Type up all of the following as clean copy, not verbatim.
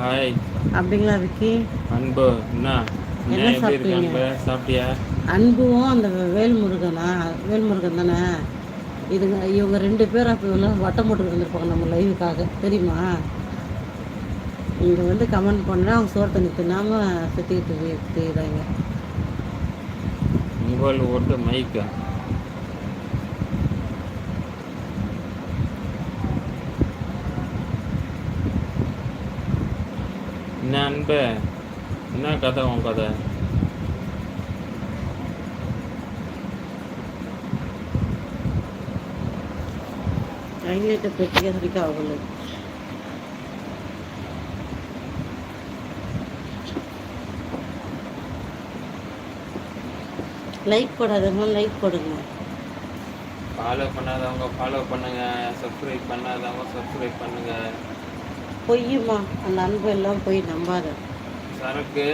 Hi. அப்படிங்களா விக்கி? அன்பு என்ன என்ன எப்படி சாப்பிட்டீங்க? இருக்காங்க? சாப்பிட்டியா? அன்புவும் அந்த வேல்முருகனா? வேல்முருகன் தானே? இவங்க 2 பேரும் அப்போலாம் வட்டம் போட்டு வந்திருப்பாங்க நம்ம லைவுக்காக, தெரியுமா? இங்கே வந்து கமெண்ட் பண்ணால் அவங்க சோறு தண்ணி தின்னாமல் சுற்றிக்கிட்டு தெரியுறாங்க. உங்கள் ஓட்டு மைக்கா? என்ன அன்பு, என்ன கதை உன் கதை? ஐநூற்று பெட்டிக்க சரிக்கா ஆகல. லைக் போடாதவங்க லைக் போடுங்க. ஃபாலோ பண்ணாதவங்க ஃபாலோ பண்ணுங்க, சப்ஸ்கிரைப் பண்ணாதவங்க சப்ஸ்கிரைப் பண்ணுங்க. பொய்யுமா அந்த அன்பு எல்லாம் போய் நம்பாத. சரக்கு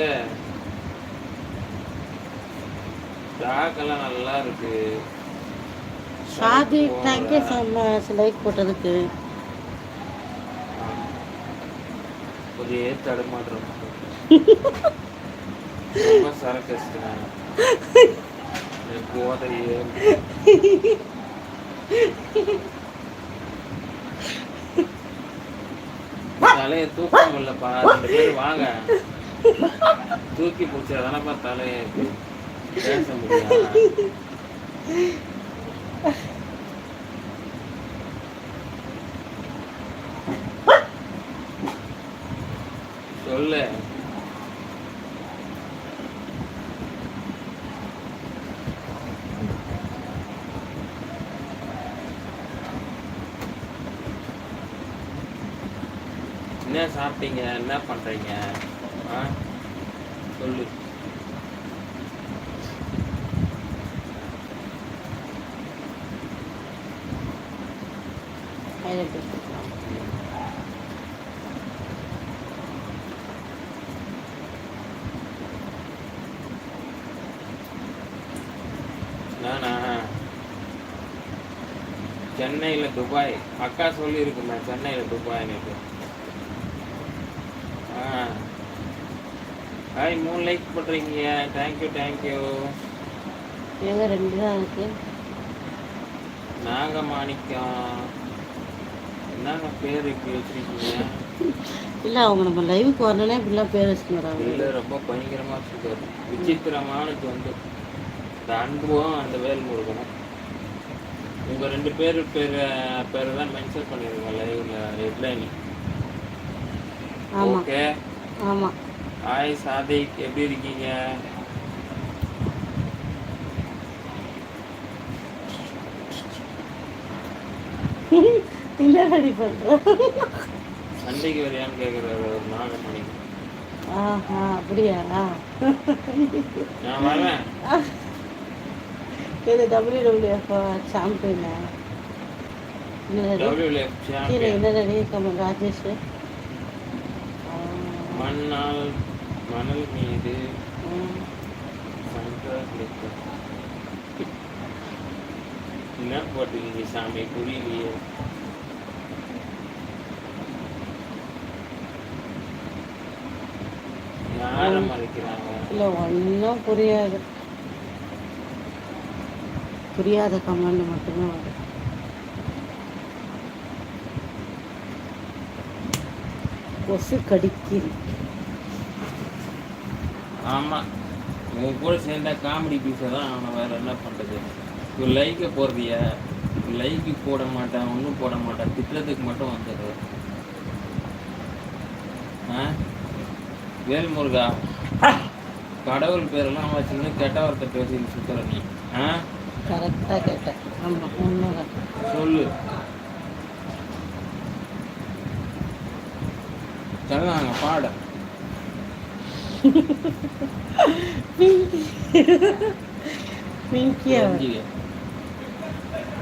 ஸ்டாக்கெல்லாம் நல்லா இருக்கு. Shaadi thank you so much like போட்டதுக்கு. ஒரே தடுமாற்றம். ரொம்ப சரக்கு போதையே. தலையை தூக்க முடியலப்பா. 2 பேர் வாங்க, தூக்கி பிடிச்சாதானப்பா தலையை பேச முடியும். சொல்லு. என்ன சாப்பிட்டீங்க? என்ன பண்றீங்க? சொல்லு. நானா சென்னையில் துபாய். அக்கா சொல்லி இருக்குமே சென்னையில் துபாய் எனக்கு. ஹாய், 3 லைக் பண்ணுறீங்க. Thank you thank you. ஏங்க 2 தான் இருக்கு. நாகமாணிக்கம் என்னங்க பேர் இப்படி வச்சிருக்கீங்க? இல்லை அவங்க நம்ம லைவுக்கு வரலன்னா இப்படிலாம் பேர் வச்சுக்கிறாங்க. இல்லை ரொம்ப பயங்கரமாக வச்சுருக்காரு. விசித்திரமானது வந்து இந்த அன்பும் அந்த வேல்முருகனும். உங்கள் 2 பேரை தான் மென்ஷன் பண்ணியிருக்கோம் லைவ்ல ஹெட்லைன். ஓகே. ஆமாம். ஹாய் சாதிக், எப்படி இருக்கீங்க? என்னடி பண்ணுறோம்? சண்டைக்கு வரையான்னு கேட்குறாரு ஒரு நாகமணி. ஆஹா, அப்படியா? நான் வரேன். இது WWF சாம்பியனா? WWF கீழே சாம்பியன். என்னடி கமல் ராஜேஷ்? மணல் மீது என்ன போட்டுருக்கீங்க சாமி? புரியலையே. யாரை மறைக்கிறாங்க? இல்லை ஒன்றும் புரியாது. புரியாத கமெண்ட் மட்டும்தான் வரும். கொசு கடிக்குது. ஆமாம், உங்க கூட சேர்ந்தா காமெடி பீஸை தான். அவனை வேற என்ன பண்ணுறது? ஒரு லைக்கை போடுறிய, லைக்கு போட மாட்டேன், ஒன்றும் போட மாட்டேன், திட்டத்துக்கு மட்டும் வந்துடு. வேல்முருகா, கடவுள் பேரெல்லாம் வச்சுன்னு கெட்ட வார்த்தை பேசிட்டு சுத்துற நீ. கரெக்டாக கேட்டேன். ஆமாம், உண்மைதான். சொல்லு. சொல்லாங்க பாட. பிங்கியா